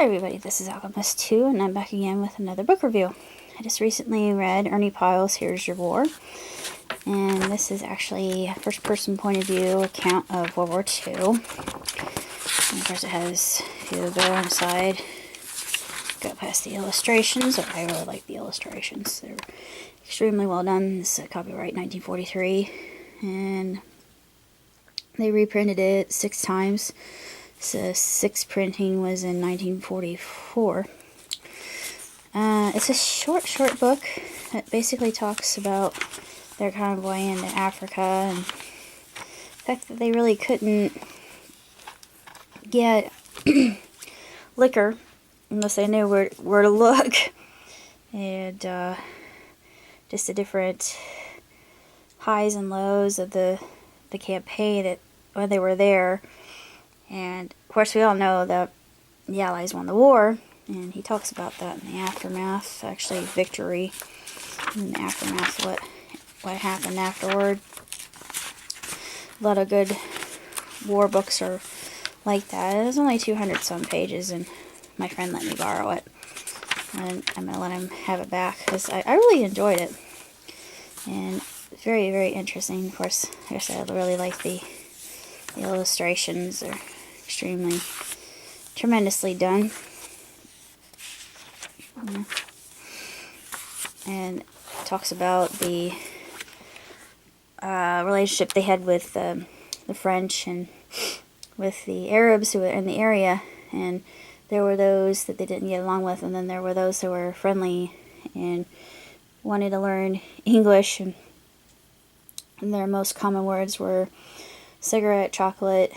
Hi everybody, this is Alchemist 2 and I'm back again with another book review. I just recently read Ernie Pyle's Here's Your War, and this is actually a first-person point of view account of World War II. And of course it has a few of the inside. Got past the illustrations. I really like the illustrations. They're extremely well done. This is copyright 1943, and they reprinted it 6 times. So 6th printing was in 1944. It's a short book that basically talks about their convoy into Africa and the fact that they really couldn't get liquor unless they knew where to look, and just the different highs and lows of the campaign that when they were there. And of course we all know that the Allies won the war, and he talks about that in the aftermath, actually victory, in the aftermath, what happened afterward. A lot of good war books are like that. It was only 200 some pages, and my friend let me borrow it, and I'm going to let him have it back because I really enjoyed it, and very, very interesting. Of course, like I said, I really like the illustrations. Are extremely, tremendously done. Yeah. And talks about the relationship they had with the French and with the Arabs who were in the area, and there were those that they didn't get along with, and then there were those who were friendly and wanted to learn English, and their most common words were cigarette, chocolate,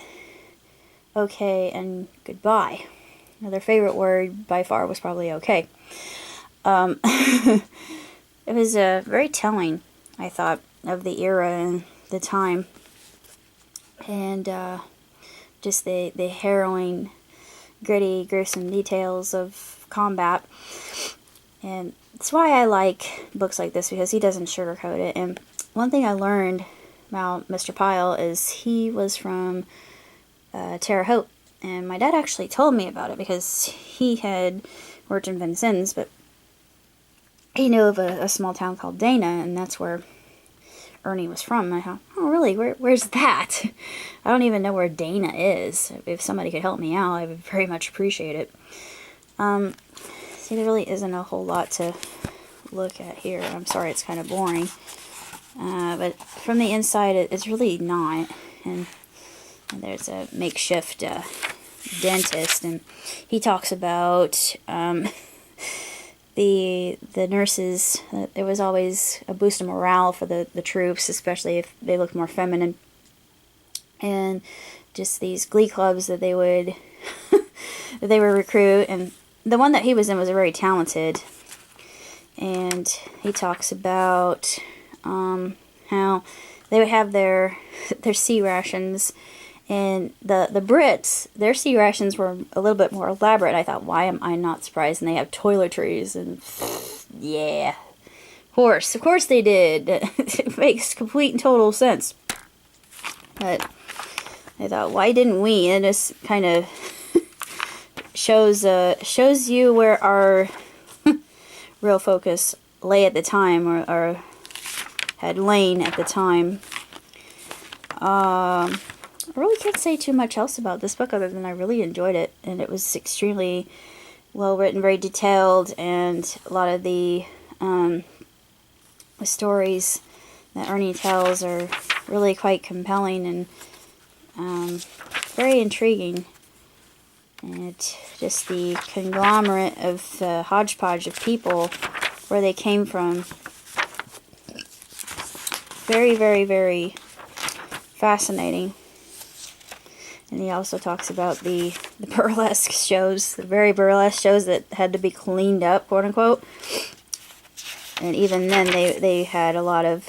okay, and goodbye. Now, their favorite word by far was probably okay. It was very telling, I thought, of the era and the time, and just the harrowing, gritty, gruesome details of combat. And that's why I like books like this, because he doesn't sugarcoat it. And one thing I learned about Mr. Pyle is he was from Terre Haute, and my dad actually told me about it because he had worked in Vincennes, but he knew of a small town called Dana, and that's where Ernie was from. And I thought, oh really, where's that? I don't even know where Dana is. If somebody could help me out, I would very much appreciate it. See, there really isn't a whole lot to look at here. I'm sorry, it's kind of boring. But from the inside, it's really not. And there's a makeshift dentist, and he talks about the nurses. There was always a boost of morale for the troops, especially if they looked more feminine, and just these glee clubs that they would that they would recruit. And the one that he was in was very talented, and he talks about how they would have their sea rations. And the Brits, their sea rations were a little bit more elaborate. And I thought, why am I not surprised? And they have toiletries, and yeah, of course they did. It makes complete and total sense. But I thought, why didn't we? And this kind of shows you where our real focus lay at the time, or had lain at the time. I really can't say too much else about this book other than I really enjoyed it, and it was extremely well written, very detailed, and a lot of the stories that Ernie tells are really quite compelling and very intriguing. And just the conglomerate of the hodgepodge of people, where they came from, very, very, very fascinating. And he also talks about the burlesque shows, the very burlesque shows that had to be cleaned up, quote unquote. And even then, they had a lot of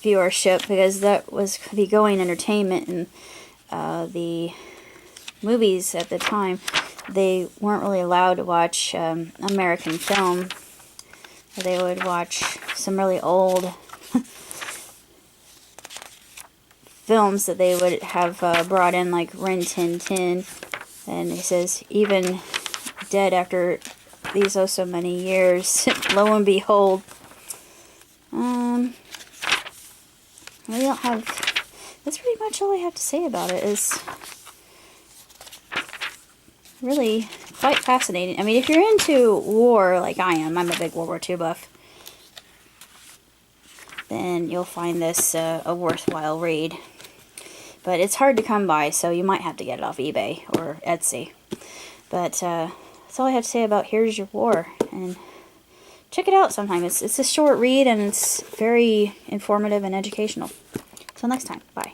viewership, because that was the going entertainment. And the movies at the time, they weren't really allowed to watch American film. They would watch some really old films that they would have brought in, like Rin Tin Tin, And he says, even dead after these oh so many years, lo and behold, we don't have, that's pretty much all I have to say about it. Is really quite fascinating. I mean, if you're into war like I am, I'm a big World War II buff, then you'll find this a worthwhile read. But it's hard to come by, so you might have to get it off eBay or Etsy. But that's all I have to say about Here's Your War. And check it out sometime. It's a short read, and it's very informative and educational. Till next time. Bye.